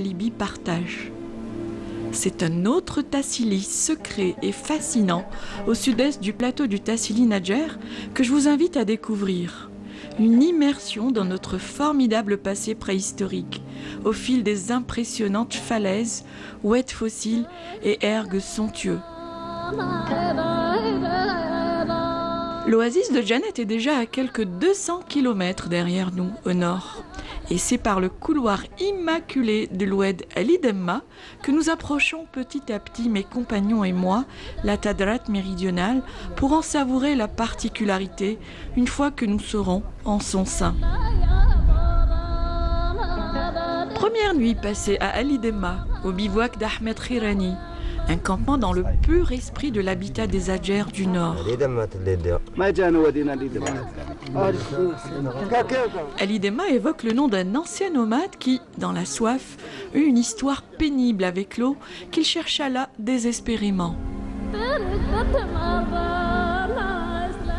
Libye partagent. C'est un autre Tassili secret et fascinant au sud-est du plateau du Tassili Nadjer que je vous invite à découvrir. Une immersion dans notre formidable passé préhistorique au fil des impressionnantes falaises, oueds fossiles et ergues somptueux. L'oasis de Janet est déjà à quelques 200 km derrière nous, au nord. Et c'est par le couloir immaculé de l'oued Ali Demma que nous approchons petit à petit, mes compagnons et moi, la Tadrat méridionale, pour en savourer la particularité une fois que nous serons en son sein. Première nuit passée à Ali Demma, au bivouac d'Ahmed Khirani, un campement dans le pur esprit de l'habitat des Adjers du Nord. Ali Demma évoque le nom d'un ancien nomade qui, dans la soif, eut une histoire pénible avec l'eau qu'il chercha là désespérément.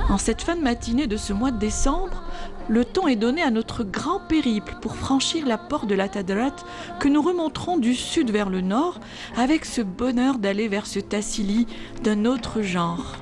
En cette fin de matinée de ce mois de décembre, le ton est donné à notre grand périple pour franchir la porte de la Tadrat que nous remonterons du sud vers le nord avec ce bonheur d'aller vers ce Tassili d'un autre genre.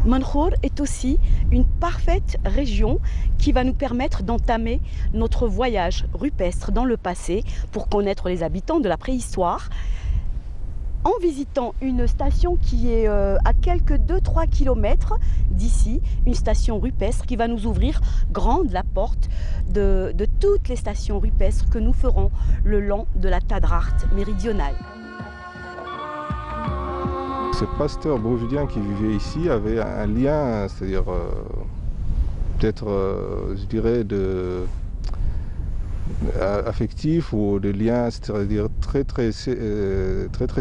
Manhour est aussi une parfaite région qui va nous permettre d'entamer notre voyage rupestre dans le passé pour connaître les habitants de la préhistoire en visitant une station qui est à quelques 2-3 km d'ici, une station rupestre qui va nous ouvrir grande la porte de toutes les stations rupestres que nous ferons le long de la Tadrat méridionale. Ce pasteur brésilien qui vivait ici avait un lien, c'est-à-dire peut-être, je dirais, affectif ou de lien, c'est-à-dire très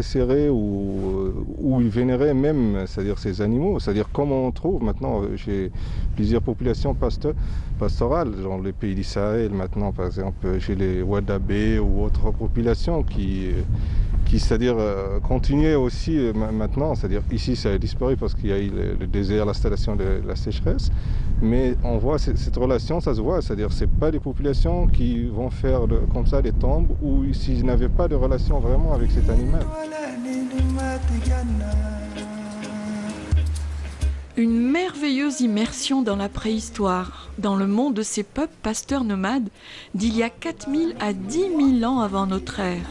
serré où il vénérait même, c'est-à-dire ces animaux, c'est-à-dire comme on trouve maintenant chez plusieurs populations pastorales, dans les pays du Sahel maintenant, par exemple chez les Wadabé ou autres populations qui c'est-à-dire continuer aussi maintenant, c'est-à-dire ici ça a disparu parce qu'il y a eu le désert, l'installation de la sécheresse, mais on voit cette relation, ça se voit, c'est-à-dire c'est pas des populations qui vont faire comme ça des tombes ou s'ils n'avaient pas de relation vraiment avec cet animal. Une merveilleuse immersion dans la préhistoire, dans le monde de ces peuples pasteurs nomades d'il y a 4000 à 10 000 ans avant notre ère.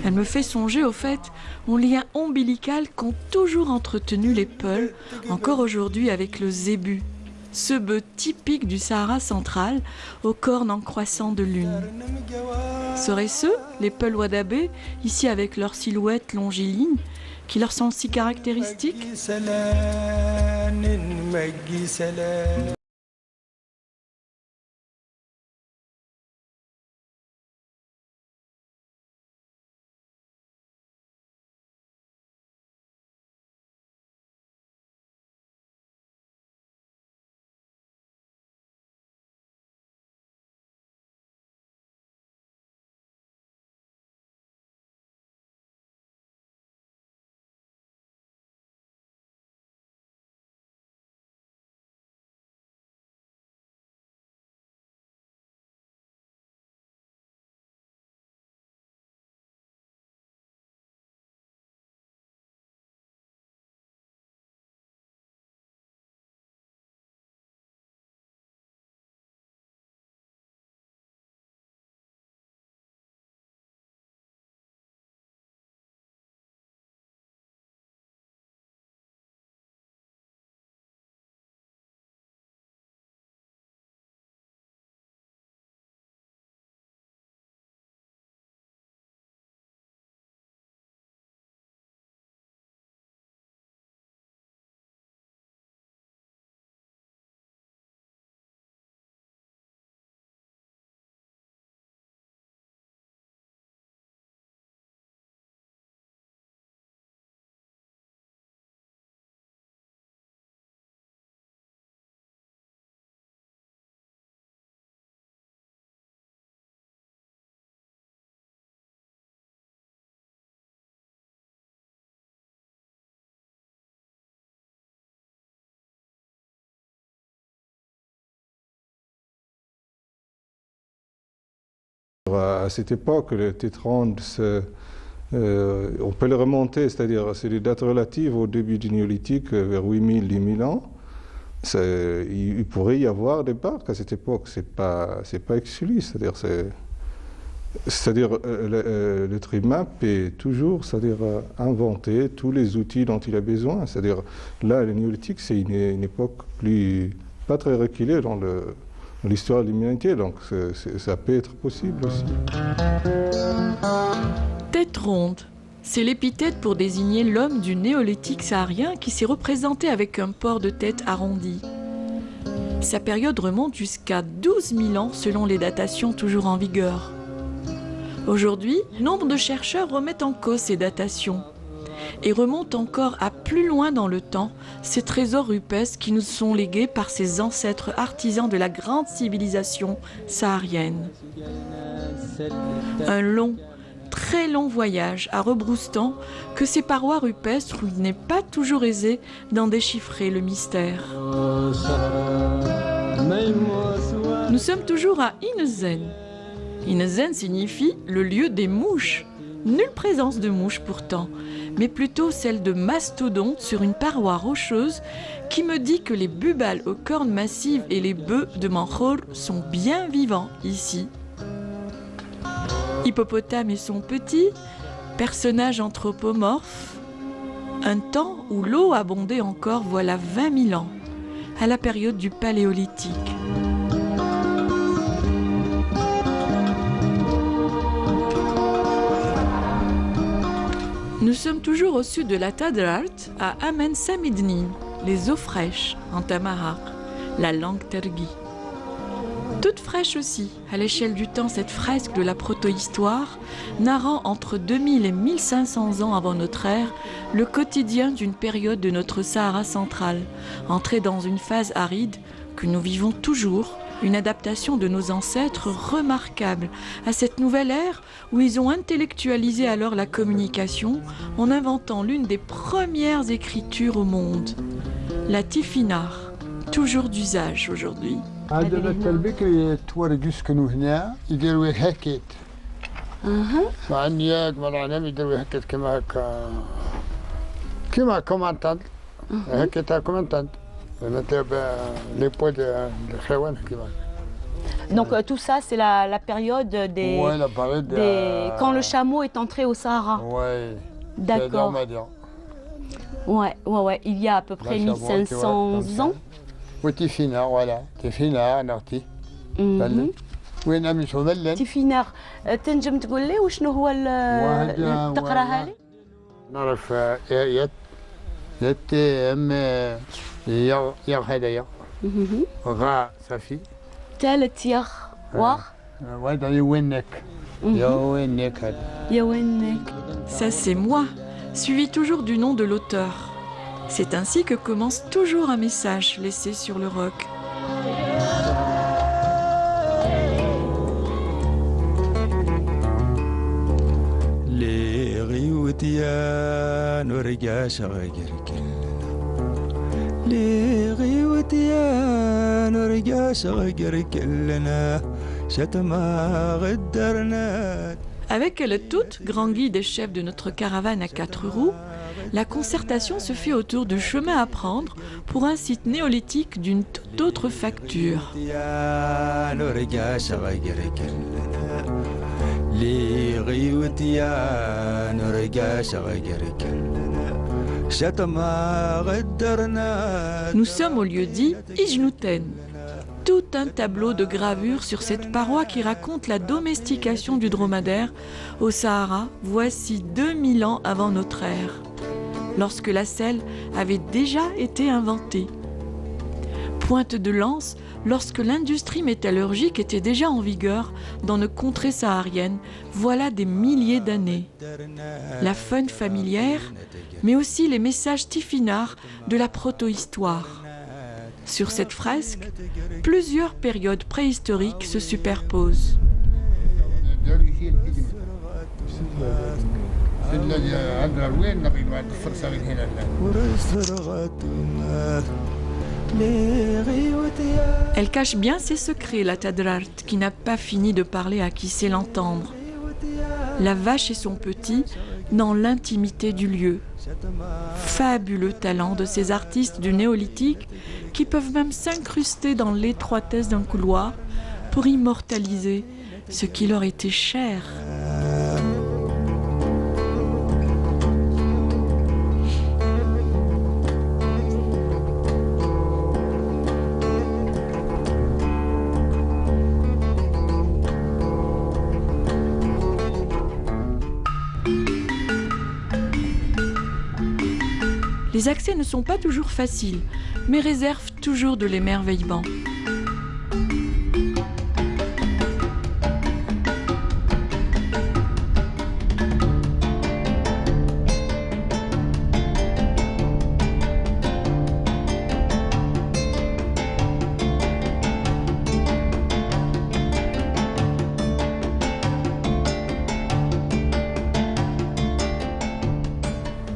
Elle me fait songer au fait au lien ombilical qu'ont toujours entretenu les Peuls, encore aujourd'hui avec le zébu, ce bœuf typique du Sahara central, aux cornes en croissant de lune. Seraient-ce les Peuls Wadabé, ici avec leur silhouette longiligne, qui leur sont si caractéristiques ? À cette époque, le tétrande, on peut le remonter, c'est-à-dire c'est des dates relatives au début du néolithique, vers 8000-10 000 ans. Il pourrait y avoir des parcs à cette époque, c'est pas exclu, c'est-à-dire l'être humain peut toujours, inventer tous les outils dont il a besoin. C'est-à-dire là, le néolithique, c'est une époque pas très reculée dans l'histoire de l'humanité, donc ça peut être possible aussi. Tête ronde, c'est l'épithète pour désigner l'homme du néolithique saharien qui s'est représenté avec un port de tête arrondi. Sa période remonte jusqu'à 12 000 ans selon les datations toujours en vigueur. Aujourd'hui, nombre de chercheurs remettent en cause ces datations et remontent encore à plus loin dans le temps ces trésors rupestres qui nous sont légués par ces ancêtres artisans de la grande civilisation saharienne. Un long, très long voyage à rebrousse-temps que ces parois rupestres où il n'est pas toujours aisé d'en déchiffrer le mystère. Nous sommes toujours à Inezen. Inezen signifie le lieu des mouches. Nulle présence de mouches pourtant, mais plutôt celle de mastodontes sur une paroi rocheuse qui me dit que les bubales aux cornes massives et les bœufs de Mankhor sont bien vivants ici. Hippopotame et son petit, personnage anthropomorphe, un temps où l'eau abondait encore voilà 20 000 ans, à la période du Paléolithique. Nous sommes toujours au sud de la Tadrart, à Amen Samidnin, les eaux fraîches en Tamahar, la langue tergui. Toute fraîche aussi, à l'échelle du temps, cette fresque de la protohistoire, narrant entre 2000 et 1500 ans avant notre ère, le quotidien d'une période de notre Sahara central, entrée dans une phase aride que nous vivons toujours, une adaptation de nos ancêtres remarquable à cette nouvelle ère où ils ont intellectualisé alors la communication en inventant l'une des premières écritures au monde, la Tifinagh, toujours d'usage aujourd'hui. هذا البكري تورقس كانوا هنا يديروا هكيت. مع النياق مع العنب يديروا هكيت كما كومانتانت. هكيت كومانتانت. Les poids de Khawan. Donc tout ça, c'est la période quand le chameau est entré au Sahara. Ouais. D'accord. Ouais. Il y a à peu près 1500 ans. وتيفينار voilà تيفينار نعطي وين عملتو ملن تيفينار تنجم تقول لي وشنو هو تقراها لي نعرف يت يا هدايا غا صافي ثالث يخ واخ وهذا يوينك يا وينك هذا يا وينك. Ça c'est moi, suivi toujours du nom de l'auteur. C'est ainsi que commence toujours un message laissé sur le roc. Avec elle toute, grand guide et chef de notre caravane à 4 roues, la concertation se fait autour du chemin à prendre pour un site néolithique d'une toute autre facture. Nous sommes au lieu dit Ijnouten. Tout un tableau de gravures sur cette paroi qui raconte la domestication du dromadaire au Sahara, voici 2000 ans avant notre ère, lorsque la selle avait déjà été inventée. Pointe de lance lorsque l'industrie métallurgique était déjà en vigueur dans nos contrées sahariennes, voilà des milliers d'années. La faune familière, mais aussi les messages tifinagh de la protohistoire. Sur cette fresque, plusieurs périodes préhistoriques se superposent. Elle cache bien ses secrets, la Tadrart, qui n'a pas fini de parler à qui sait l'entendre. La vache et son petit dans l'intimité du lieu. Fabuleux talent de ces artistes du néolithique qui peuvent même s'incruster dans l'étroitesse d'un couloir pour immortaliser ce qui leur était cher. Les accès ne sont pas toujours faciles, mais réservent toujours de l'émerveillement.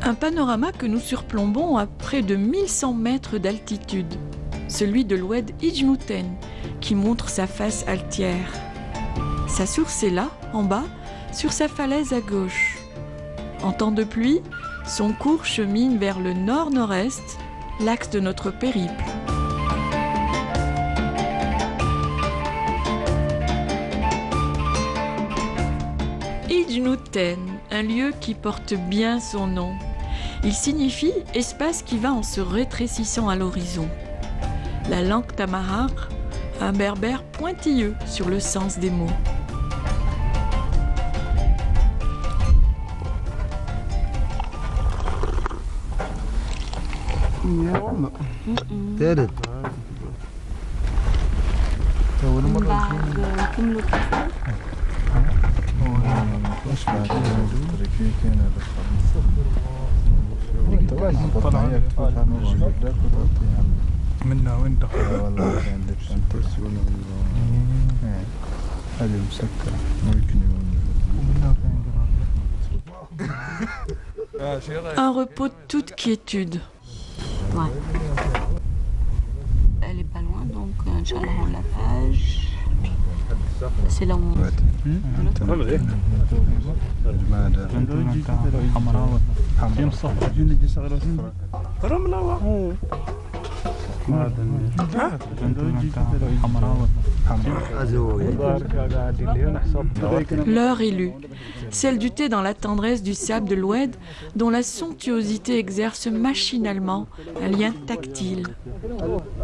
Un panorama que nous surplombons à près de 1100 mètres d'altitude, celui de l'oued Ijnouten, qui montre sa face altière. Sa source est là, en bas, sur sa falaise à gauche. En temps de pluie, son cours chemine vers le nord-nord-est, l'axe de notre périple. Ijnouten, un lieu qui porte bien son nom. Il signifie espace qui va en se rétrécissant à l'horizon. La langue tamahar, un berbère pointilleux sur le sens des mots. منا وين دخل والله عندك شنطس ولا هذه مسكرة ممكن Un repos de toute quiétude. Ouais. Elle est pas loin, donc Inch'Allah on la page. C'est là où on... L'heure élue, celle du thé dans la tendresse du sable de l'oued, dont la somptuosité exerce machinalement un lien tactile.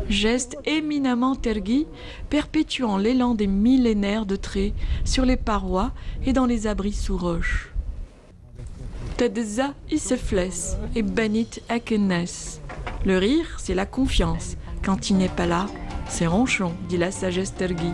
Geste éminemment tergui, perpétuant l'élan des millénaires de traits sur les parois et dans les abris sous roches. Tadza Isefles et Banit Akenes. Le rire, c'est la confiance. Quand il n'est pas là, c'est ronchon, dit la sagesse tergui.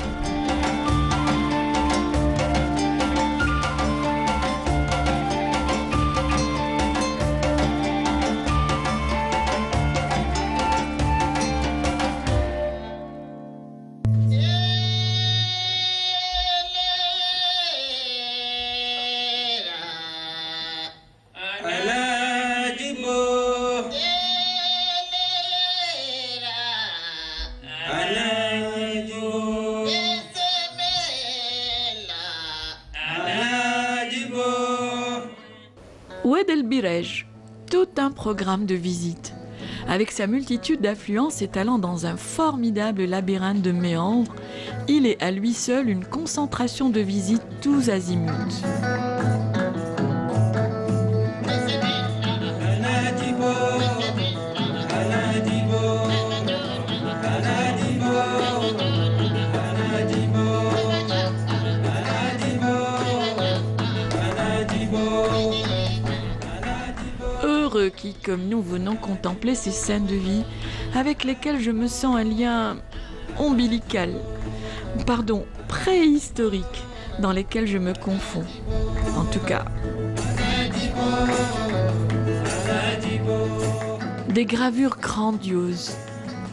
Oued El Birej, tout un programme de visite. Avec sa multitude d'affluents s'étalant dans un formidable labyrinthe de méandres, il est à lui seul une concentration de visites tous azimuts. Heureux qui, comme nous, venons contempler ces scènes de vie avec lesquelles je me sens un lien ombilical, pardon, préhistorique, dans lesquels je me confonds. En tout cas, des gravures grandioses.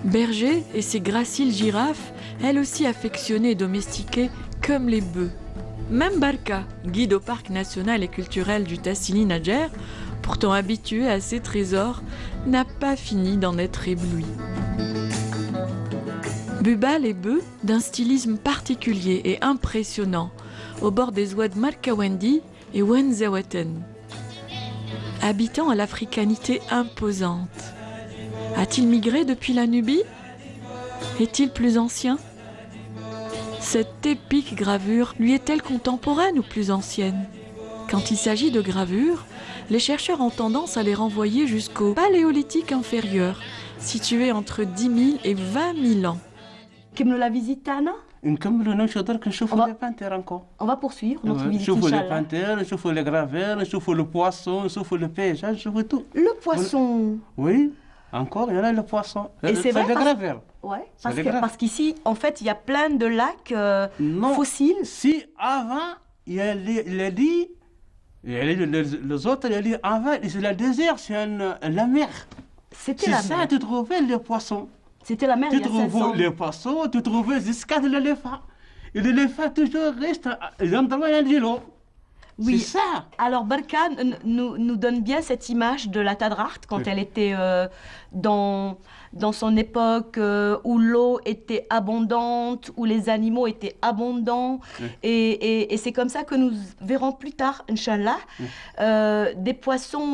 Berger et ses graciles girafes, elles aussi affectionnées et domestiquées comme les bœufs. Même Barka, guide au parc national et culturel du Tassili Nadjer, pourtant habitué à ces trésors, n'a pas fini d'en être ébloui. Bubal et bœufs d'un stylisme particulier et impressionnant, au bord des oueds Markawendi et Wenzawaten. Habitant à l'africanité imposante. A-t-il migré depuis la Nubie? Est-il plus ancien? Cette épique gravure lui est-elle contemporaine ou plus ancienne? Quand il s'agit de gravures, les chercheurs ont tendance à les renvoyer jusqu'au paléolithique inférieur, situé entre 10 000 et 20 000 ans. كملوا la visite Anna. نكملوا نمشي درك نشوفوا On va- لي بانتير انكو On va poursuivre notre visite نشوفوا لي Inch'Allah. بانتير نشوفوا لي غرافير نشوفوا لو بواسون نشوفوا لو بيج نشوفوا تو Le poisson. وي انكور يلا لو بواسون Et c'est vrai لي parce- غرافير Ouais, Ça parce, dégrade. parce qu'ici, en fait, il y a plein de lacs Non. fossiles. Si avant, il y a dit, les autres, il y a dit avant, c'est le désert, c'est la mer. C'était C'est la ça, mer. tu trouvais les poissons. C'était la mer Tu il y a 500 ans. trouvais les poissons, tu trouvais jusqu'à l'éléphant. Et l'éléphant toujours reste dans l'îlot. Oui. C'est ça. Alors Barka nous donne bien cette image de la Tadracht quand Oui. elle était dans son époque où l'eau était abondante, où les animaux étaient abondants. Oui. Et c'est comme ça que nous verrons plus tard, Inch'Allah, des poissons,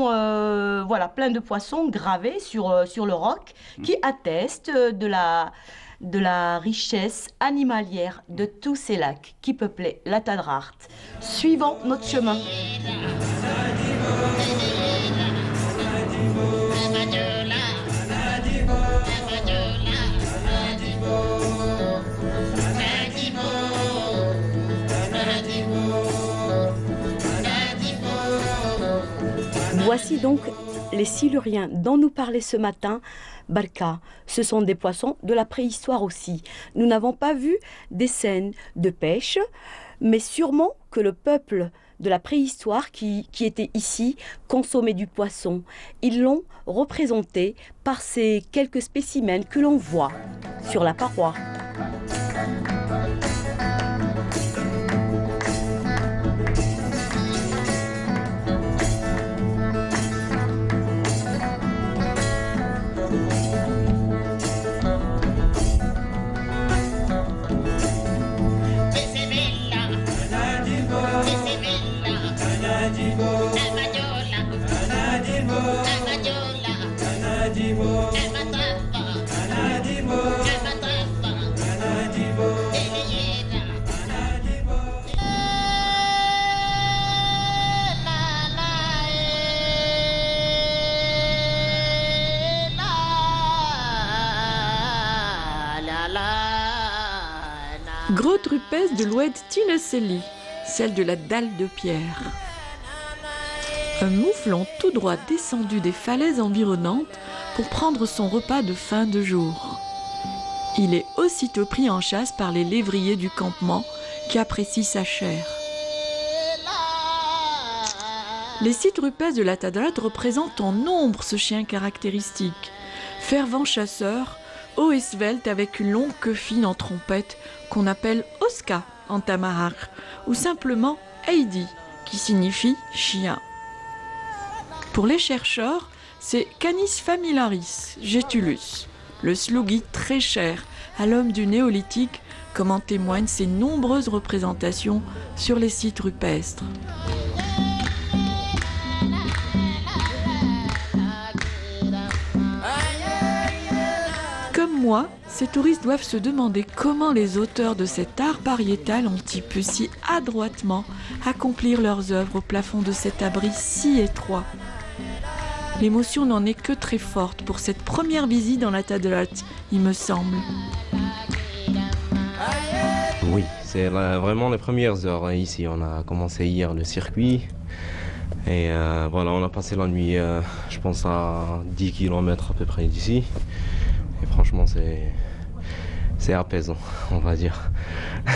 voilà, plein de poissons gravés sur le roc qui attestent de la richesse animalière de tous ces lacs qui peuplaient la Tadracht. Suivons notre chemin. Voici donc les Siluriens dont nous parlait ce matin Barka. Ce sont des poissons de la préhistoire aussi. Nous n'avons pas vu des scènes de pêche, mais sûrement que le peuple de la préhistoire qui était ici consommait du poisson. Ils l'ont représenté par ces quelques spécimens que l'on voit sur la paroi. Grotte rupestre de l'oued Tineseli, celle de la dalle de pierre. Un mouflon tout droit descendu des falaises environnantes pour prendre son repas de fin de jour. Il est aussitôt pris en chasse par les lévriers du campement qui apprécient sa chair. Les sites rupestres de la Tadracht représentent en nombre ce chien caractéristique, fervent chasseur, haut et svelte avec une longue queue fine en trompette qu'on appelle Oska en tamarak, ou simplement Heidi, qui signifie chien. Pour les chercheurs, c'est Canis familiaris, Getulus, le sloughi très cher à l'homme du néolithique, comme en témoignent ses nombreuses représentations sur les sites rupestres. Comme moi, ces touristes doivent se demander comment les auteurs de cet art pariétal ont-ils pu si adroitement accomplir leurs œuvres au plafond de cet abri si étroit. L'émotion n'en est que très forte pour cette première visite dans la Tadracht, il me semble. Oui, c'est vraiment les premières heures hein, ici. On a commencé hier le circuit et voilà, on a passé la nuit, je pense à 10 km à peu près d'ici. Et franchement, c'est apaisant, on va dire.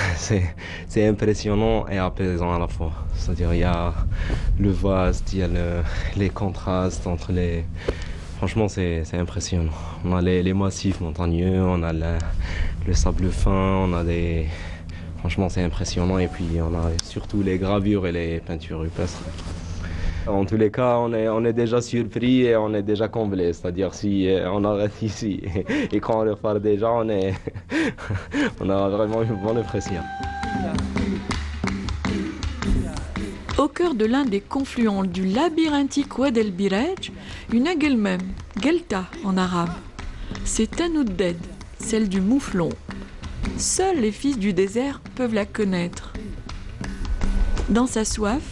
C'est impressionnant et apaisant à la fois. C'est-à-dire, il y a le vaste, il y a les contrastes entre les... Franchement, c'est impressionnant. On a les massifs montagneux, on a le sable fin, on a des... Franchement, c'est impressionnant. Et puis, on a surtout les gravures et les peintures rupestres. En tous les cas, on est déjà surpris et on est déjà comblé. C'est-à-dire si on arrête ici et quand on repart déjà, on a vraiment une bonne impression. Au cœur de l'un des confluents du labyrinthique Oued El Biraj, une Aguelmem, Gelta en arabe. C'est Tanoudded, celle du mouflon. Seuls les fils du désert peuvent la connaître. Dans sa soif,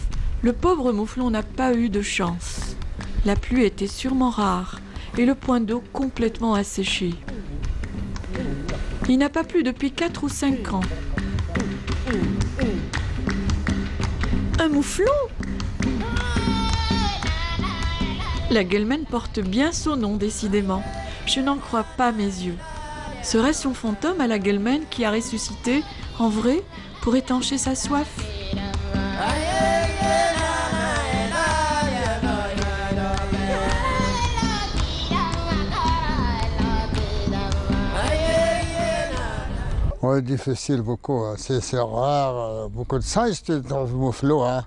le pauvre mouflon n'a pas eu de chance. La pluie était sûrement rare et le point d'eau complètement asséché. Il n'a pas plu depuis 4 ou 5 ans. Un mouflon? La Guelmenne porte bien son nom, décidément. Je n'en crois pas mes yeux. Serait-ce son fantôme à la Guelmenne qui a ressuscité, en vrai, pour étancher sa soif? Ouais, difficile beaucoup, hein. C'est rare, beaucoup de singes dans le mouflon. Hein.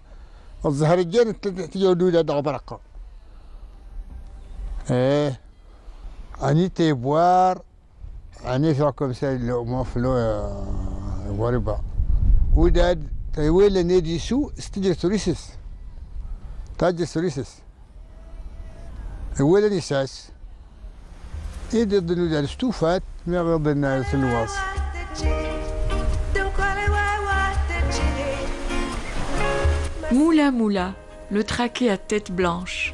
الزهرجين تجودوا إلى دغبرقة. إيه أني تبوار أني في comme ça le mouflon وربا. وداد تيويل نادي سو استجر سوريسس. تاج سوريسس. ولا نساس. إذا ضلوا على الستوفات ما غض الناس الواص. Moula Moula, le traqué à tête blanche.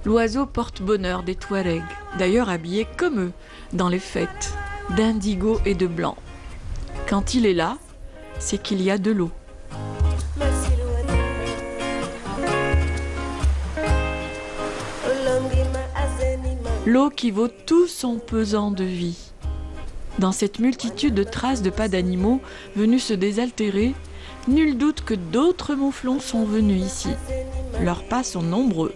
L'oiseau porte-bonheur des Touaregs, d'ailleurs habillé comme eux dans les fêtes, d'indigo et de blanc. Quand il est là, c'est qu'il y a de l'eau. L'eau qui vaut tout son pesant de vie. Dans cette multitude de traces de pas d'animaux venus se désaltérer, nul doute que d'autres mouflons sont venus ici. Leurs pas sont nombreux.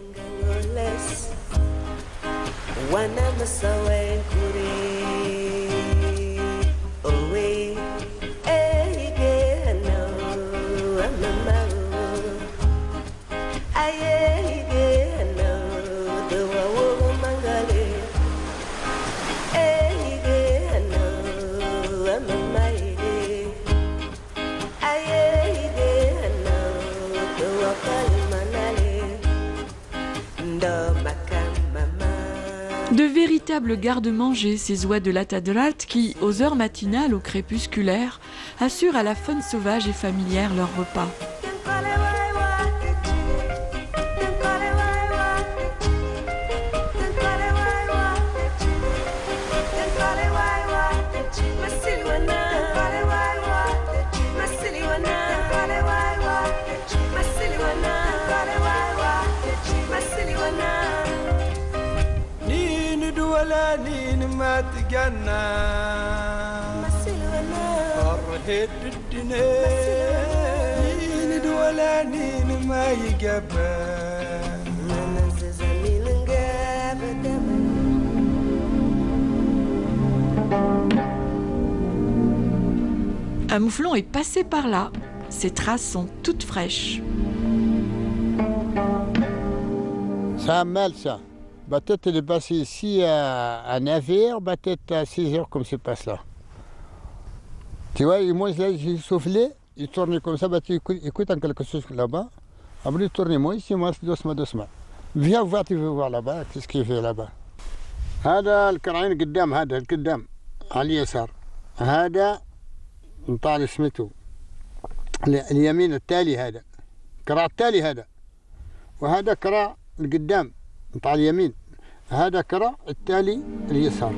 De véritables gardes-manger, ces oies de la Tadrat qui, aux heures matinales ou crépusculaires, assurent à la faune sauvage et familière leur repas. ولا نين ما تجنى فرهد الدنيا ولا نين ما يجبى Un mouflon est passé par là. Ses traces sont toutes fraîches. Ça mal ça. Peut-être il est passé ici à 9h, peut-être à 6h comme c'est passe là. Tu vois, moi j'ai soufflé, il tourne comme ça, tu écoutes en quelque chose là-bas. Après il tourne moi ici, moi doucement, doucement. Viens voir, tu veux voir là-bas, qu'est-ce qu'il fait là-bas. هذا الكرعين قدام هذا القدام على اليسار. هذا نطال سميتو. اليمين التالي هذا. كراع التالي هذا. وهذا كراع القدام نطال اليمين. هذا كراع التالي اليسار.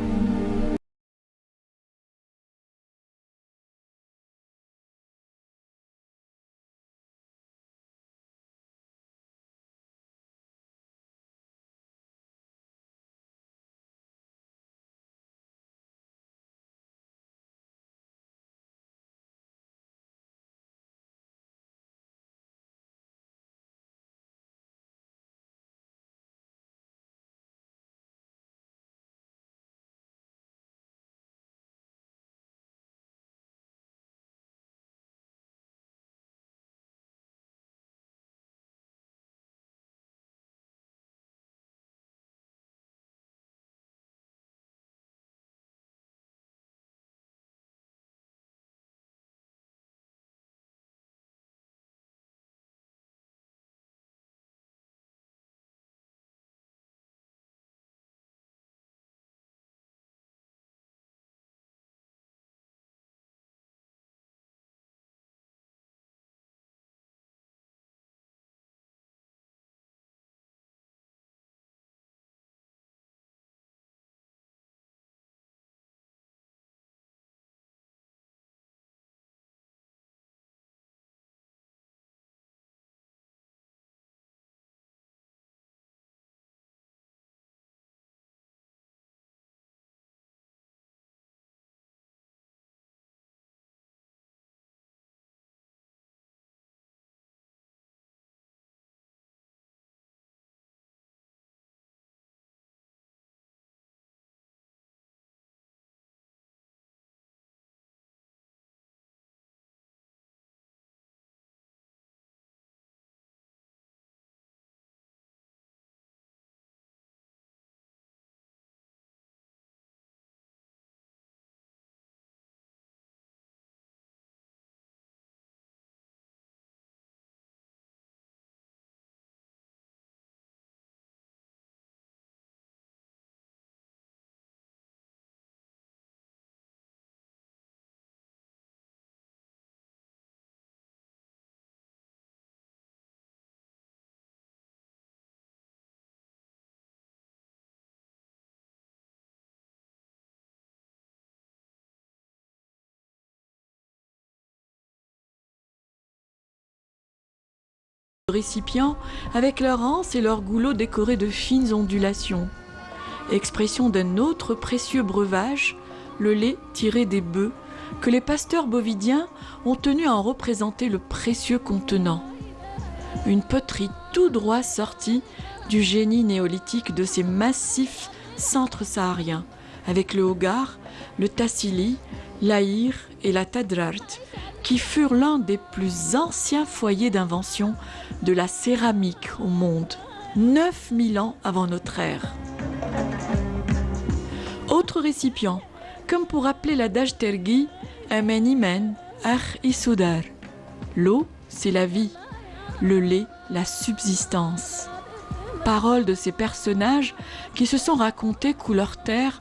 récipients avec leurs anses et leurs goulots décorés de fines ondulations. Expression d'un autre précieux breuvage, le lait tiré des bœufs, que les pasteurs bovidiens ont tenu à en représenter le précieux contenant. Une poterie tout droit sortie du génie néolithique de ces massifs centres sahariens, avec le Hogar, le Tassili, l'Aïr et la Tadrart, qui furent l'un des plus anciens foyers d'invention de la céramique au monde, 9000 ans avant notre ère. Autre récipient, comme pour rappeler l'adage tergui, Amen Imen, Ach Isudar. L'eau, c'est la vie, le lait, la subsistance. Paroles de ces personnages qui se sont racontés couleur terre,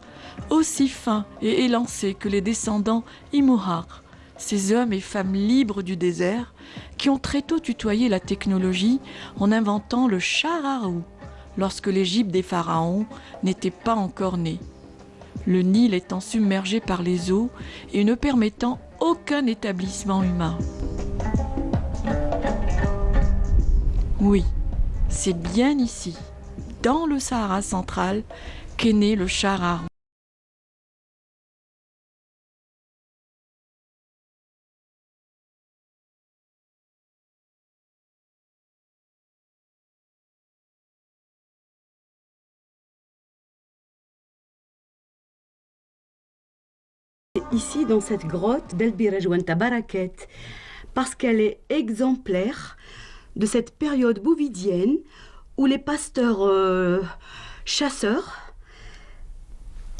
aussi fins et élancés que les descendants Imuhar, ces hommes et femmes libres du désert qui ont très tôt tutoyé la technologie en inventant le char à roues lorsque l'Égypte des pharaons n'était pas encore née. Le Nil étant submergé par les eaux et ne permettant aucun établissement humain. Oui, c'est bien ici, dans le Sahara central, qu'est né le char à roues. Ici, dans cette grotte d'El Biraj Wanta Baraket, parce qu'elle est exemplaire de cette période bouvidienne où les pasteurs chasseurs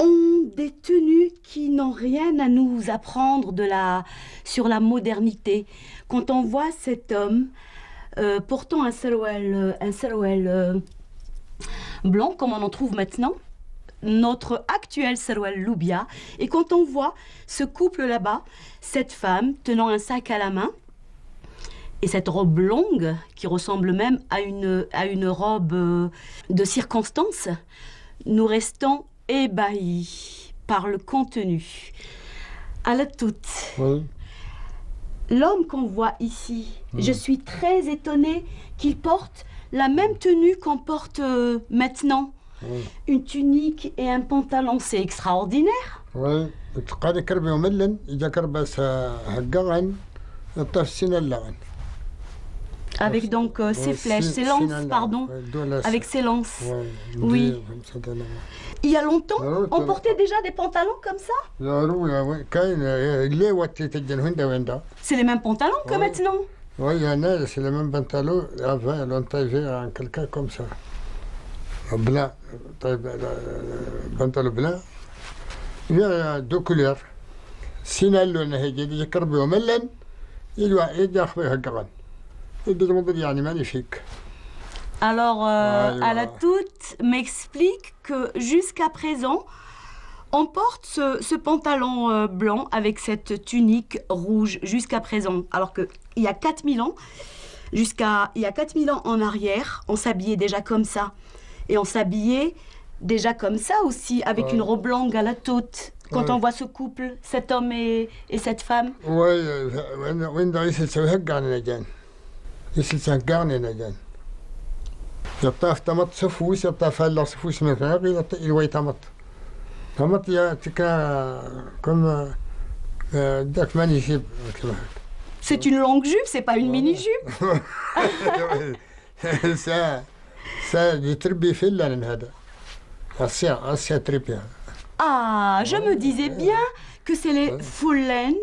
ont des tenues qui n'ont rien à nous apprendre sur la modernité. Quand on voit cet homme portant un sarouel blanc, comme on en trouve maintenant, notre actuel sarouel Loubia, et quand on voit ce couple là-bas, cette femme tenant un sac à la main, et cette robe longue qui ressemble même à une robe de circonstance, nous restons ébahis par le contenu. À la toute. Oui. L'homme qu'on voit ici, je suis très étonnée qu'il porte la même tenue qu'on porte maintenant. Une tunique et un pantalon, c'est extraordinaire. Oui. Avec donc ses flèches, ses lances, pardon, avec ses lances. Oui. Il y a longtemps, on portait déjà des pantalons comme ça? C'est les mêmes pantalons que maintenant? Oui, il y en a, c'est les mêmes pantalons. Avant, longtemps, il y avait quelqu'un comme ça. Blanc, pantalon blanc. Il y a deux couleurs. Sinon, le magnifique. Alors, à la toute m'explique que jusqu'à présent, on porte ce pantalon blanc avec cette tunique rouge jusqu'à présent. Alors qu'il y a 4000 ans, il y a 4000 ans en arrière, on s'habillait déjà comme ça. Et on s'habillait déjà comme ça aussi, avec une robe longue à la toute. Quand on voit ce couple, cet homme et cette femme. Oui, يبطاف تمط سفوس يبطا فالله سفوس مثلا يلوي تمط تمط يا تكا كم داك ماني جيب. C'est une longue jupe, c'est pas une mini-jupe. Ça du tribi فلان هذا أسيا تربيا. Ah, je me disais bien que c'est les Fullen.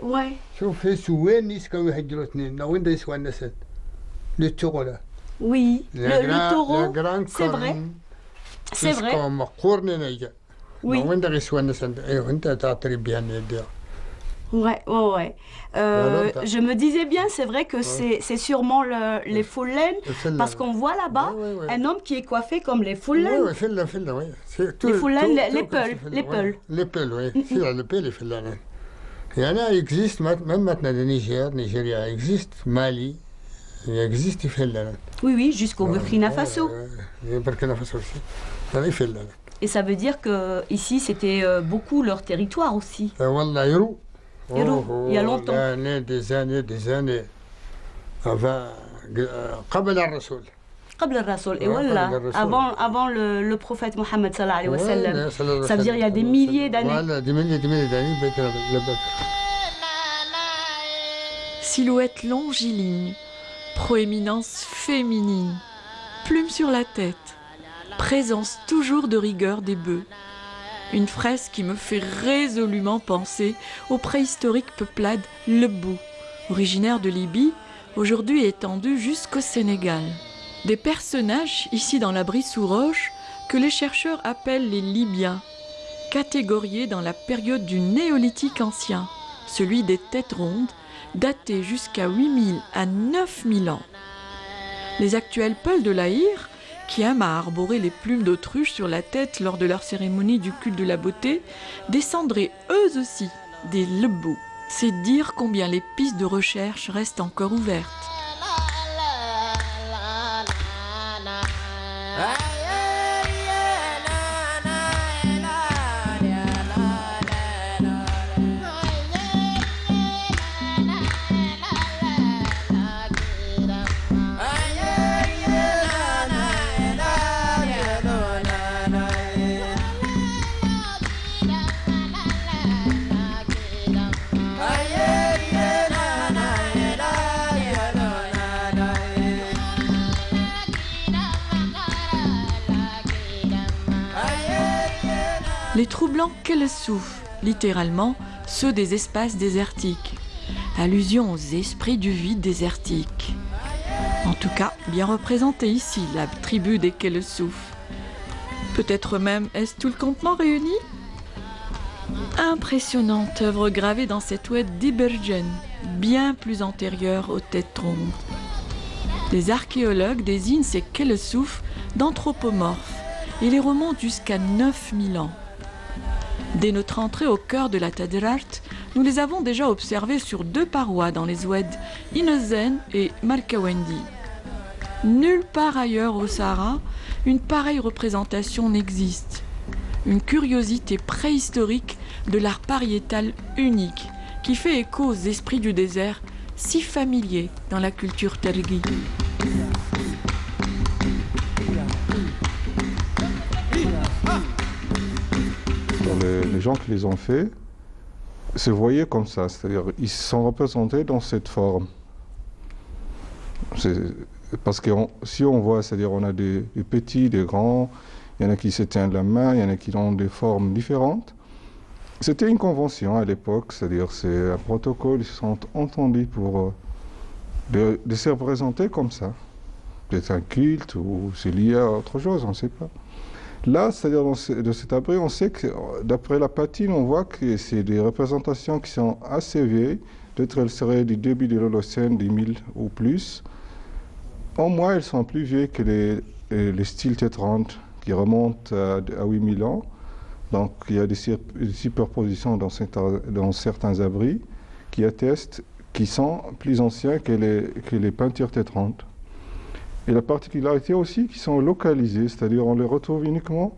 Ouais. شوف سوين يسكن واحد ديرو اثنين لا وين يسوى الناس لي تورو لا. Oui, le taureau, c'est vrai. C'est vrai. Oui. Ouais. Je me disais bien, c'est vrai que c'est sûrement les Fullen, parce qu'on voit là-bas un homme qui est coiffé comme les Fullen. Oui, les Fullen, les peuls. Les peuls, oui. Les peuls, les Fullen. Il y en a, existe, même maintenant, le Nigeria existe, Mali. Il existe des Fullen. Oui, jusqu'au Burkina Faso. Burkina Faso aussi. Et ça veut dire que ici c'était beaucoup leur territoire aussi. Il y a longtemps. Des années. Avant قبل الرسول. قبل الرسول et voilà, avant le prophète Mohammed sallallahu alayhi wa sallam. Ça veut dire il y a des milliers d'années. Voilà, des milliers d'années. Silhouette longiligne, proéminence féminine, plume sur la tête, présence toujours de rigueur des bœufs. Une fresque qui me fait résolument penser aux préhistoriques peuplades Lebou, originaires de Libye, aujourd'hui étendues jusqu'au Sénégal. Des personnages, ici dans l'abri sous roche, que les chercheurs appellent les Libyens, catégoriés dans la période du néolithique ancien, celui des têtes rondes, daté jusqu'à 8000 à 9000 ans. Les actuels Peuls de l'Aïr, qui aiment à arborer les plumes d'autruche sur la tête lors de leur cérémonie du culte de la beauté, descendraient eux aussi des Lebou. C'est dire combien les pistes de recherche restent encore ouvertes. Les troublants Kelsouf, littéralement ceux des espaces désertiques. Allusion aux esprits du vide désertique. En tout cas, bien représenté ici, la tribu des Kelsouf. Peut-être même est-ce tout le campement réuni? Impressionnante œuvre gravée dans cette oued d'Ibergen, bien plus antérieure aux têtes rondes. Les archéologues désignent ces Kelsouf d'anthropomorphes et les remontent jusqu'à 9000 ans. Dès notre entrée au cœur de la Tadrart, nous les avons déjà observés sur 2 parois dans les oueds Inozen et Malkawendi. Nulle part ailleurs au Sahara, une pareille représentation n'existe. Une curiosité préhistorique de l'art pariétal unique qui fait écho aux esprits du désert si familiers dans la culture tergui. Les gens qui les ont faits se voyaient comme ça, c'est-à-dire ils sont représentés dans cette forme. Parce que si on voit, c'est-à-dire on a des petits, des grands, il y en a qui se tiennent la main, il y en a qui ont des formes différentes. C'était une convention à l'époque, c'est-à-dire c'est un protocole, ils se sont entendus pour de se représenter comme ça. C'est un culte ou c'est lié à autre chose, on ne sait pas. Là, c'est-à-dire de cet abri, on sait que d'après la patine, on voit que c'est des représentations qui sont assez vieilles. Peut-être elles seraient du début de l'Holocène, 10 000 ou plus. Au moins, elles sont plus vieilles que les styles tête ronde qui remontent à 8000 ans. Donc, il y a des superpositions dans certains abris qui attestent qu'ils sont plus anciens que les peintures tête ronde. Et la particularité aussi qu'ils sont localisés, c'est-à-dire on les retrouve uniquement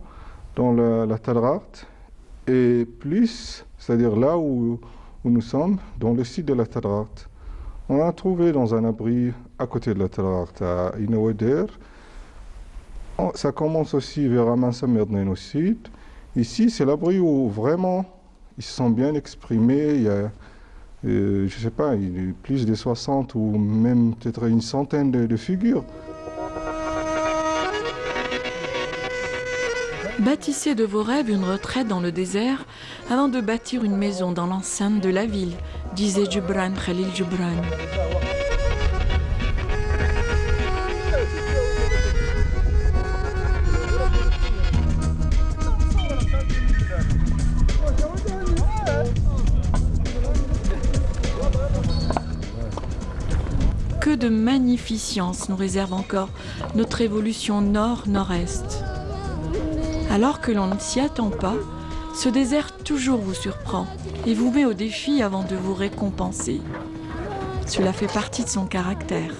dans la Tadrart et plus, c'est-à-dire là où nous sommes, dans le site de la Tadrart. On l'a trouvé dans un abri à côté de la Tadrart, à Inoueder. Ça commence aussi vers Amansa Merdnen au sud. Ici, c'est l'abri où vraiment ils se sont bien exprimés. Il y a, je ne sais pas, il y a plus de 60 ou même peut-être une centaine de figures. Bâtissez de vos rêves une retraite dans le désert avant de bâtir une maison dans l'enceinte de la ville, disait Gibran Khalil Gibran. Que de magnificence nous réserve encore notre évolution nord-nord-est. Alors que l'on ne s'y attend pas, ce désert toujours vous surprend et vous met au défi avant de vous récompenser. Cela fait partie de son caractère.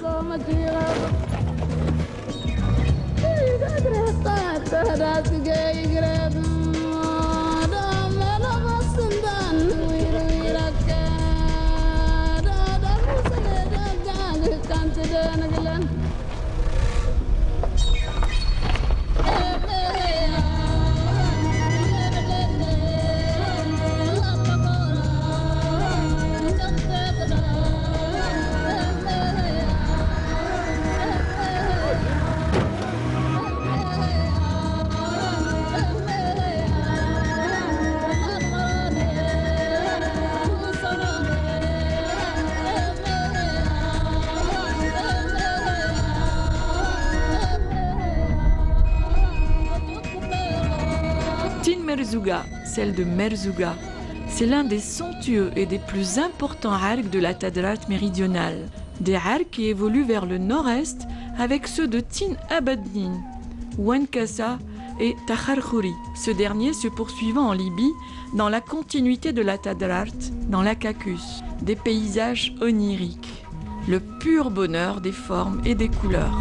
Merzouga, celle de Merzouga. C'est l'un des somptueux et des plus importants arcs de la Tadrat méridionale. Des arcs qui évoluent vers le nord-est avec ceux de Tin Abadnin, Ouankassa et Takharkhouri, ce dernier se poursuivant en Libye dans la continuité de la Tadrat, dans l'Akakus, des paysages oniriques, le pur bonheur des formes et des couleurs.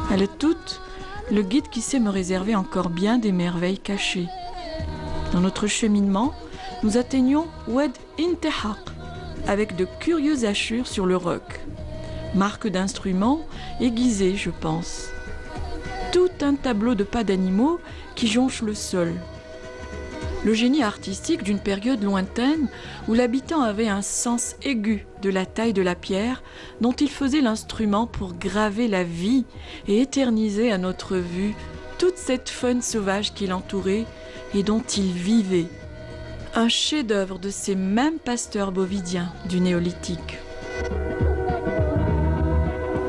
Elle est toute le guide qui sait me réserver encore bien des merveilles cachées. Dans notre cheminement, nous atteignons Oued Intehaq, avec de curieuses hachures sur le roc. Marque d'instruments aiguisés, je pense. Tout un tableau de pas d'animaux qui jonchent le sol. Le génie artistique d'une période lointaine où l'habitant avait un sens aigu de la taille de la pierre dont il faisait l'instrument pour graver la vie et éterniser à notre vue toute cette faune sauvage qui l'entourait et dont il vivait. Un chef-d'œuvre de ces mêmes pasteurs bovidiens du néolithique.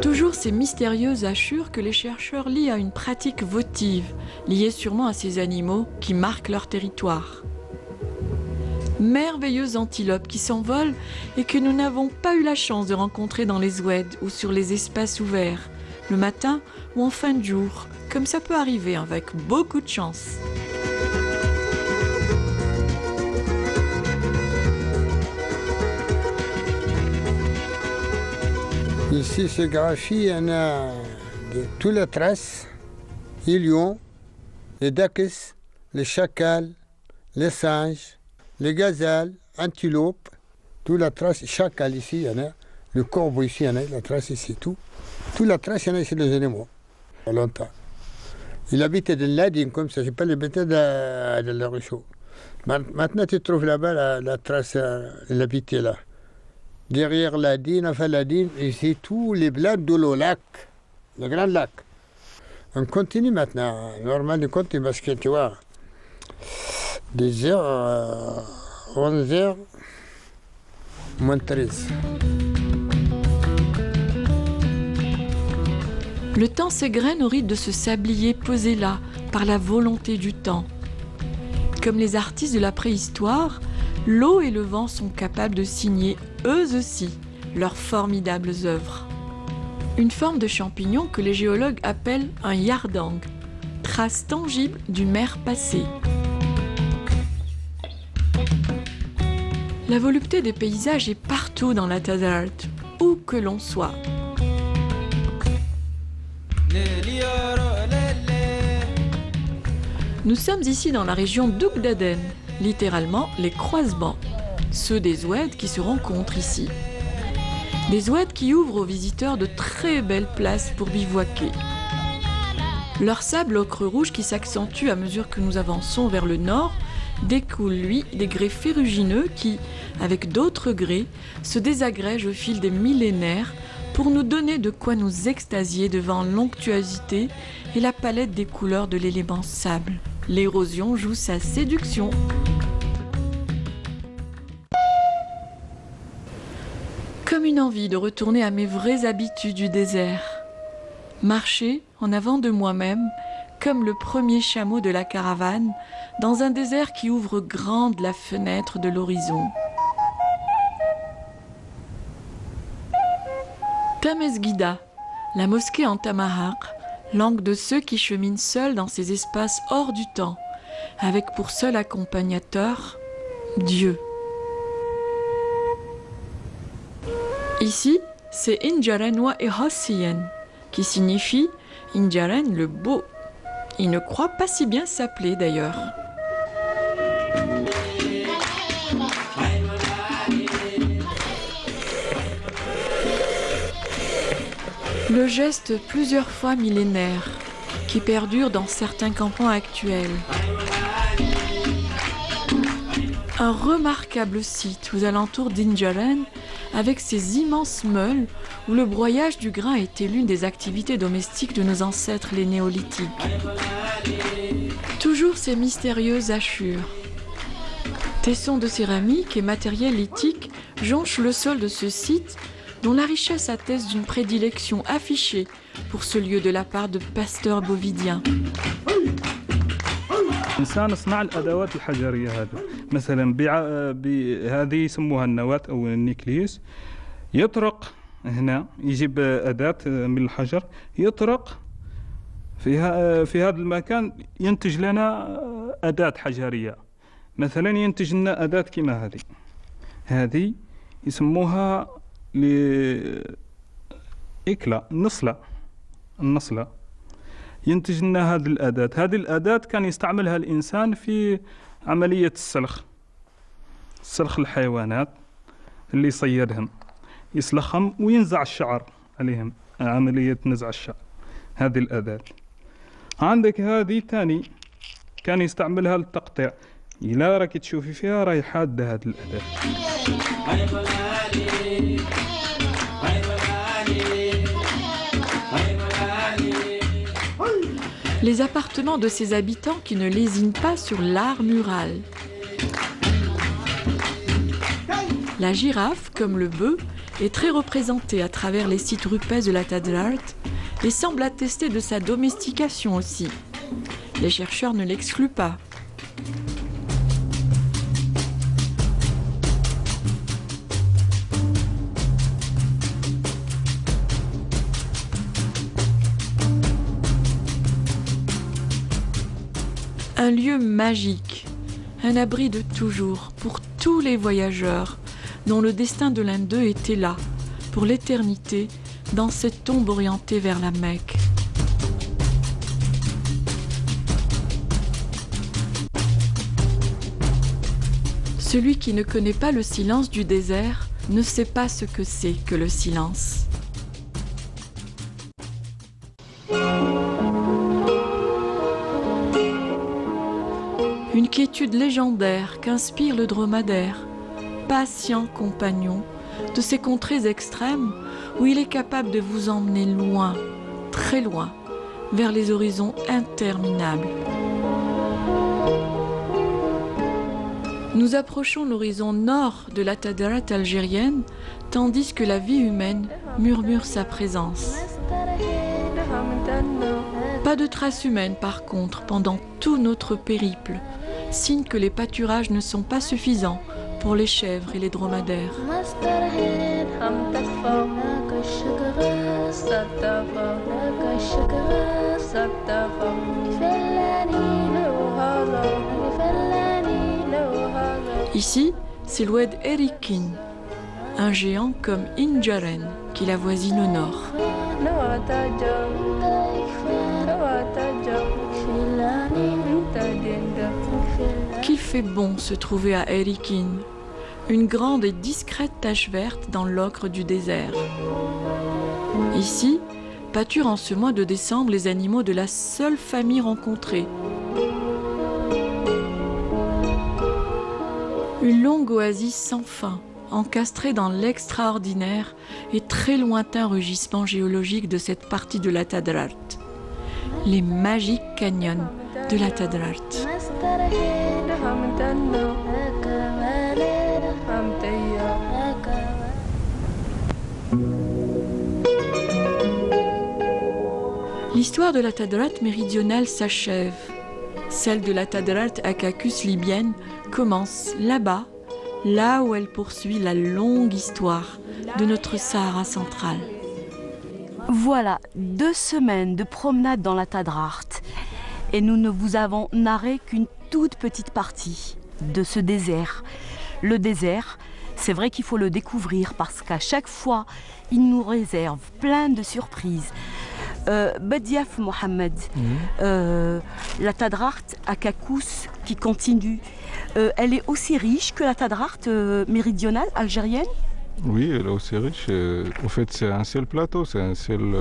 Toujours ces mystérieuses hachures que les chercheurs lient à une pratique votive, liée sûrement à ces animaux qui marquent leur territoire. Merveilleuses antilopes qui s'envolent et que nous n'avons pas eu la chance de rencontrer dans les oueds ou sur les espaces ouverts, le matin ou en fin de jour, comme ça peut arriver avec beaucoup de chance. Ici, ce graphie, on a toutes les traces, les lions, les dachs, les chacals, les singes, les gazelles, antilopes, toute la trace, chacal ici, il y en a, le corbeau ici, il y en a, la trace ici, tout. Toute la trace, il y en a ici, les animaux, il y a longtemps. Il habitait dans l'Adine, comme ça, je peux l'habiter dans la Ruchot. Maintenant, tu trouves là-bas la trace, il habitait là. Derrière l'Adine, enfin l'Adine, ici, tous les blagues de l'eau, lac, le grand lac. On continue maintenant, normalement on continue parce que tu vois, des heures, 11 heures, moins 13. Le temps s'égrène au rythme de ce sablier posé là, par la volonté du temps. Comme les artistes de la préhistoire, l'eau et le vent sont capables de signer, eux aussi, leurs formidables œuvres. Une forme de champignon que les géologues appellent un yardang, trace tangible d'une mer passée. La volupté des paysages est partout dans la Tadart, où que l'on soit. Nous sommes ici dans la région d'Ougdaden, littéralement les croisements, ceux des oueds qui se rencontrent ici. Des oueds qui ouvrent aux visiteurs de très belles places pour bivouaquer. Leur sable ocre rouge qui s'accentue à mesure que nous avançons vers le nord découle, lui, des grès ferrugineux qui, avec d'autres grès, se désagrègent au fil des millénaires pour nous donner de quoi nous extasier devant l'onctuosité et la palette des couleurs de l'élément sable. L'érosion joue sa séduction. Comme une envie de retourner à mes vraies habitudes du désert. Marcher en avant de moi-même, comme le premier chameau de la caravane, dans un désert qui ouvre grande la fenêtre de l'horizon. Tamesguida, la mosquée en Tamahaq, langue de ceux qui cheminent seuls dans ces espaces hors du temps, avec pour seul accompagnateur Dieu. Ici, c'est Injarenwa et Hossien, qui signifie Injaren le beau. Il ne croit pas si bien s'appeler d'ailleurs. Le geste plusieurs fois millénaire, qui perdure dans certains campements actuels. Un remarquable site aux alentours d'Injaren, avec ses immenses meules où le broyage du grain était l'une des activités domestiques de nos ancêtres les néolithiques. Toujours ces mystérieuses hachures. Tessons de céramique et matériel lithique jonchent le sol de ce site dont la richesse atteste d'une prédilection affichée pour ce lieu de la part de pasteurs bovidiens. الإنسان صنع الأدوات الحجرية هذا مثلا هذه يسموها النواة أو النيكليس يطرق هنا يجيب أداة من الحجر يطرق في هذا المكان ينتج لنا أداة حجرية مثلا ينتج لنا أداة كما هذه يسموها إكلا النصلة ينتج لنا هذه الأداة كان يستعملها الإنسان في عملية سلخ الحيوانات اللي يصيدهم يسلخهم وينزع الشعر عليهم عملية نزع الشعر هذه الأداة عندك هذه تاني كان يستعملها للتقطيع إلا راكي تشوفي فيها راهي حادة هذه الأداة Les appartements de ces habitants qui ne lésinent pas sur l'art mural. La girafe, comme le bœuf, est très représentée à travers les sites rupestres de la Tadrart et semble attester de sa domestication aussi. Les chercheurs ne l'excluent pas. Un lieu magique, un abri de toujours pour tous les voyageurs dont le destin de l'un d'eux était là, pour l'éternité, dans cette tombe orientée vers la Mecque. Celui qui ne connaît pas le silence du désert ne sait pas ce que c'est que le silence. Une quiétude légendaire qu'inspire le dromadaire, patient compagnon de ces contrées extrêmes où il est capable de vous emmener loin, très loin, vers les horizons interminables. Nous approchons l'horizon nord de la Tadrart algérienne, tandis que la vie humaine murmure sa présence. Pas de traces humaines par contre pendant tout notre périple, signe que les pâturages ne sont pas suffisants pour les chèvres et les dromadaires. Ici, c'est l'oued Erikin, un géant comme Injaren qui la voisine au nord. Qu'il fait bon se trouver à Erikin, une grande et discrète tache verte dans l'ocre du désert. Ici, pâturent en ce mois de décembre les animaux de la seule famille rencontrée. Une longue oasis sans fin, encastrée dans l'extraordinaire et très lointain rugissement géologique de cette partie de la Tadrart, les magiques canyons de la Tadrart. L'histoire de la Tadrart méridionale s'achève. Celle de la Tadrart Akakus libyenne commence là-bas, là où elle poursuit la longue histoire de notre Sahara central. Voilà 2 semaines de promenade dans la Tadrart et nous ne vous avons narré qu'une toute petite partie de ce désert. Le désert, c'est vrai qu'il faut le découvrir parce qu'à chaque fois, il nous réserve plein de surprises. Badiaf Mohamed, la Tadrart Akakus qui continue, elle est aussi riche que la Tadrart méridionale algérienne? Oui, elle est aussi riche. En fait, c'est un seul plateau, c'est un seul,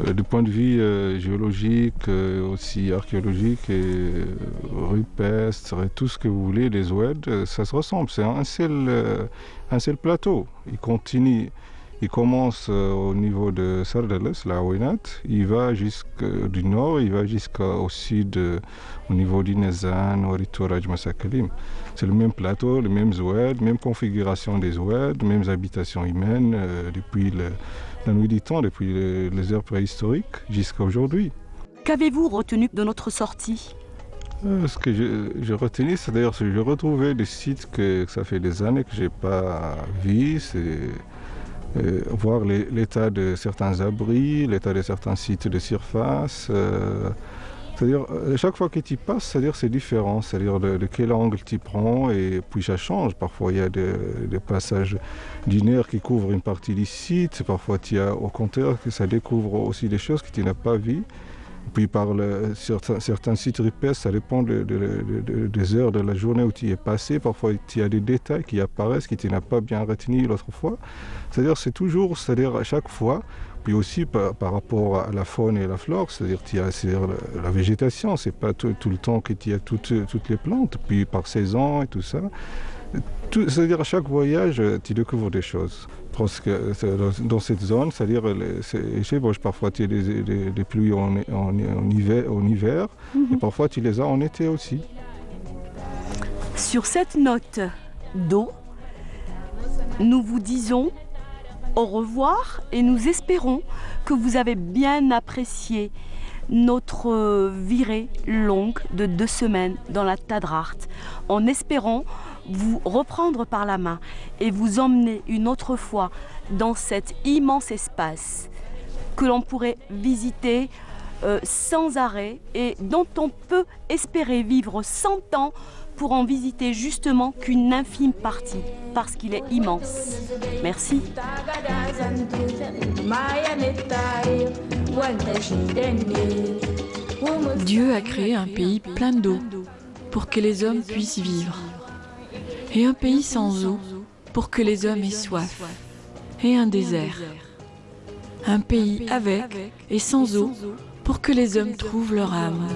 du point de vue géologique, aussi archéologique et rupestre, et tout ce que vous voulez, les oueds, ça se ressemble. C'est un seul plateau. Il continue Il commence au niveau de Sardeles, la Ouenat, il va du nord, il va jusqu'au sud, au niveau d'Inezan, Oritoraj, Massakalim. C'est le même plateau, les mêmes oued, même configuration des oued, mêmes habitations humaines depuis la nuit du temps, depuis les ères préhistoriques jusqu'à aujourd'hui. Qu'avez-vous retenu de notre sortie? Ce que j'ai retenu, c'est d'ailleurs que j'ai retrouvé des sites que ça fait des années que je n'ai pas vus. Voir l'état de certains abris, l'état de certains sites de surface. C'est-à-dire, chaque fois que tu passes, c'est-à-dire c'est différent. C'est-à-dire de quel angle tu prends et puis ça change. Parfois, il y a des passages dunaires qui couvrent une partie du site. Parfois, tu as au contraire que ça découvre aussi des choses que tu n'as pas vues. Puis certains sites rupestres, ça dépend des heures de la journée où tu y es passé. Parfois, il y a des détails qui apparaissent que tu n'as pas bien retenu l'autre fois. C'est-à-dire, c'est toujours, c'est-à-dire à chaque fois, puis aussi par rapport à la faune et la flore, c'est-à-dire la végétation, c'est pas tout le temps que tu as toutes les plantes, puis par saison et tout ça. C'est-à-dire à chaque voyage, tu découvres des choses. Parce que dans cette zone, c'est-à-dire, parfois tu as des pluies en hiver et parfois tu les as en été aussi. Sur cette note d'eau, nous vous disons au revoir et nous espérons que vous avez bien apprécié notre virée longue de 2 semaines dans la Tadrart, en espérant vous reprendre par la main et vous emmener une autre fois dans cet immense espace que l'on pourrait visiter sans arrêt et dont on peut espérer vivre 100 ans pour en visiter justement qu'une infime partie, parce qu'il est immense. Merci. Dieu a créé un pays plein d'eau pour que les hommes puissent vivre, et un pays sans eau pour que les hommes aient soif, et un désert. Un pays avec et sans eau pour que les hommes trouvent leur âme.